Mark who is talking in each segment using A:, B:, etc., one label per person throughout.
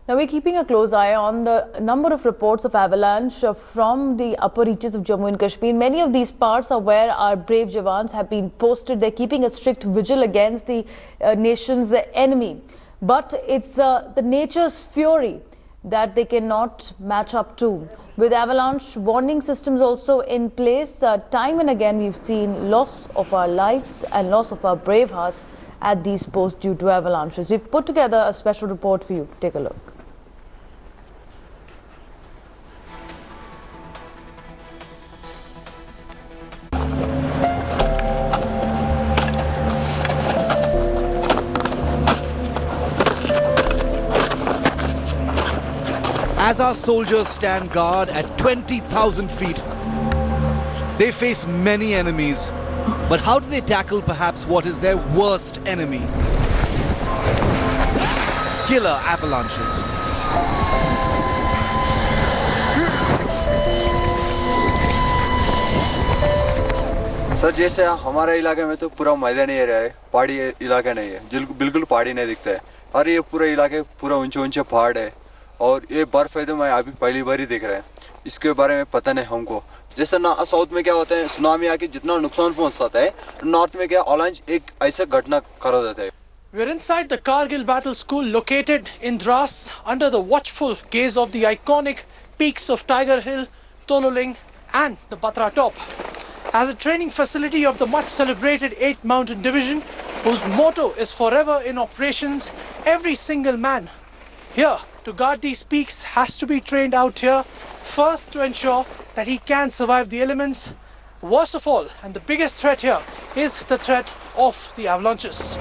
A: Now we're keeping a close eye on the number of reports of avalanche from the upper reaches of Jammu and Kashmir. Many of these parts are where our brave Jawans have been posted. They're keeping a strict vigil against the nation's enemy. But it's the nature's fury that they cannot match up to. With avalanche warning systems also in place, time and again we've seen loss of our lives and loss of our brave hearts at these posts due to avalanches. We've put together a special report for you. Take a look.
B: As our soldiers stand guard at 20,000 feet, they face many enemies. But how do they tackle perhaps what is their worst enemy? Killer avalanches.
C: Sir जैसे हमारे इलाके में तो पूरा मैदानी area है, पहाड़ी इलाका नहीं है, बिल्कुल पहाड़ी नहीं दिखता है। और ये पूरा इलाके पूरा ऊंचे ऊंचे पहाड़ है और ये बर्फ है तो मैं अभी पहली बार ही देख रहा है। इसके बारे में पता नहीं हमको। जैसे साउथ में क्या होता है, सुनामी आके जितना नुकसान पहुंचता है, नॉर्थ में क्या अवलांच एक ऐसा घटना कर देता है।
D: We're inside the Kargil Battle School located in Dras under the watchful gaze of the iconic peaks of Tiger Hill, Tololing and the Batra Top. As a training facility of the much celebrated 8th Mountain Division, whose motto is forever in operations, every single man here to guard these peaks has to be trained out here, first to ensure that he can survive the elements. Worst of all, and the biggest threat here, is the threat of the avalanches.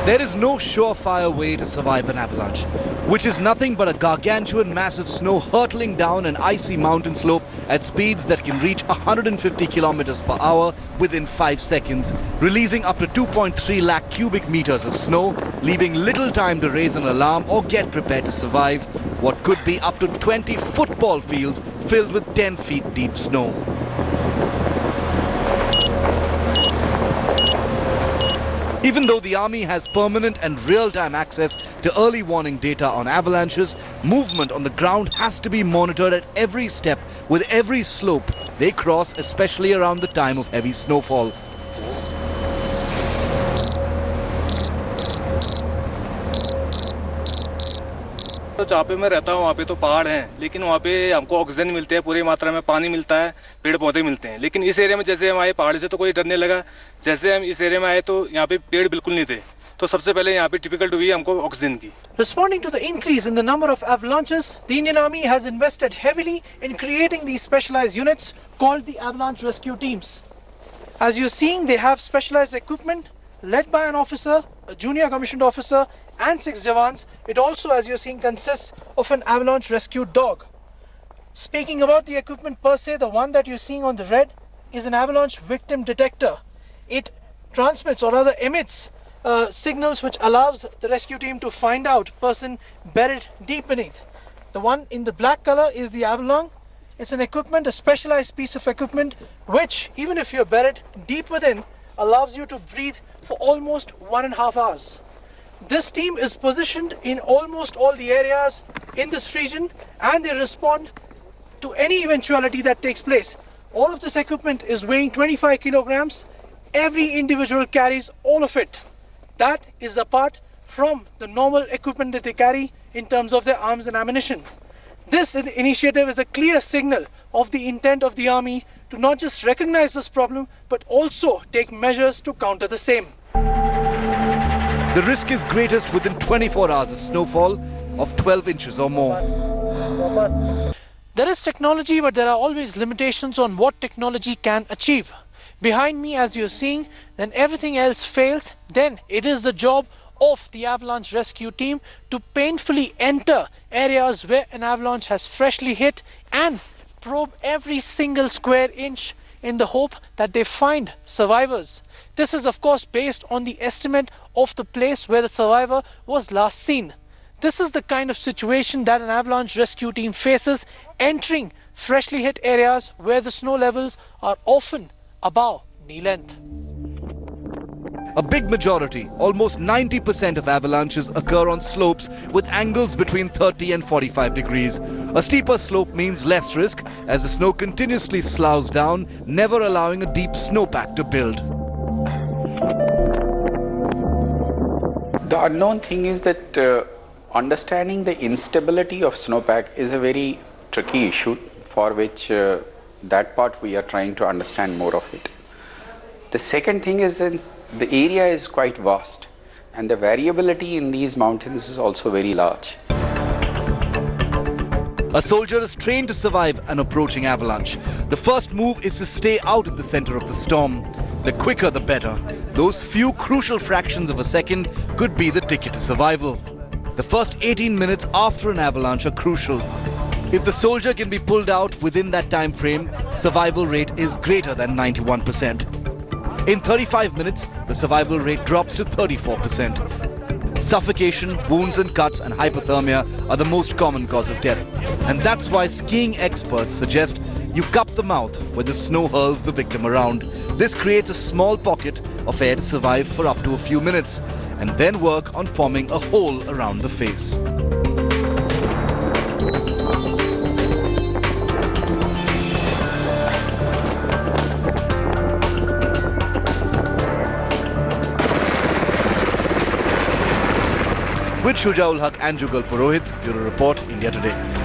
B: There is no surefire way to survive an avalanche, which is nothing but a gargantuan mass of snow hurtling down an icy mountain slope at speeds that can reach 150 kilometers per hour within 5 seconds, releasing up to 2.3 lakh cubic meters of snow, leaving little time to raise an alarm or get prepared to survive what could be up to 20 football fields filled with 10 feet deep snow. Even though the army has permanent and real-time access to early warning data on avalanches, movement on the ground has to be monitored at every step with every slope they cross, especially around the time of heavy snowfall.
E: तो जहाँ पे मैं रहता हूँ वहाँ पे तो पहाड़ हैं, लेकिन वहाँ पे हमको ऑक्सीजन मिलते हैं, पूरी मात्रा में पानी मिलता है, पेड़ पौधे मिलते हैं। लेकिन इस एरिया में जैसे हम आए पहाड़ से तो कोई डरने लगा, जैसे हम इस एरिया में आए तो यहाँ पे पेड़ बिल्कुल नहीं थे। तो सबसे पहले यहाँ पे डिफिकल्ट हुई हमको ऑक्सीजन की।
D: Responding to the increase in the number of avalanches, the Indian Army has invested heavily in creating these specialized units called the Avalanche Rescue Teams. As you're seeing, they have specialized equipment led by an officer, a junior commissioned officer, and 6 Jawans. It also, as you're seeing, consists of an avalanche rescue dog. Speaking about the equipment per se, the one that you're seeing on the red is an avalanche victim detector. It transmits or rather emits signals which allows the rescue team to find out person buried deep beneath. The one in the black color is the Avalon. It's an equipment, a specialized piece of equipment which, even if you're buried deep within, allows you to breathe for almost 1.5 hours. This team is positioned in almost all the areas in this region and they respond to any eventuality that takes place. All of this equipment is weighing 25 kilograms. Every individual carries all of it. That is apart from the normal equipment that they carry in terms of their arms and ammunition. This initiative is a clear signal of the intent of the army to not just recognize this problem but also take measures to counter the same.
B: The risk is greatest within 24 hours of snowfall of 12 inches or more.
D: There is technology, but there are always limitations on what technology can achieve. Behind me, as you're seeing, then everything else fails. Then it is the job of the avalanche rescue team to painfully enter areas where an avalanche has freshly hit and probe every single square inch in the hope that they find survivors. This is of course based on the estimate of the place where the survivor was last seen. This is the kind of situation that an avalanche rescue team faces entering freshly hit areas where the snow levels are often above knee length.
B: A big majority, almost 90% of avalanches occur on slopes with angles between 30 and 45 degrees. A steeper slope means less risk as the snow continuously sloughs down, never allowing a deep snowpack to build.
F: The unknown thing is that understanding the instability of snowpack is a very tricky issue for which that part we are trying to understand more of it. The second thing is that the area is quite vast and the variability in these mountains is also very large.
B: A soldier is trained to survive an approaching avalanche. The first move is to stay out of the center of the storm. The quicker the better. Those few crucial fractions of a second could be the ticket to survival. The first 18 minutes after an avalanche are crucial. If the soldier can be pulled out within that time frame, survival rate is greater than 91%. In 35 minutes, the survival rate drops to 34%. Suffocation, wounds and cuts and hypothermia are the most common cause of death. And that's why skiing experts suggest you cup the mouth when the snow hurls the victim around. This creates a small pocket of air to survive for up to a few minutes and then work on forming a hole around the face. With Shujaul Haq and Jugal Purohit, Bureau Report, India Today.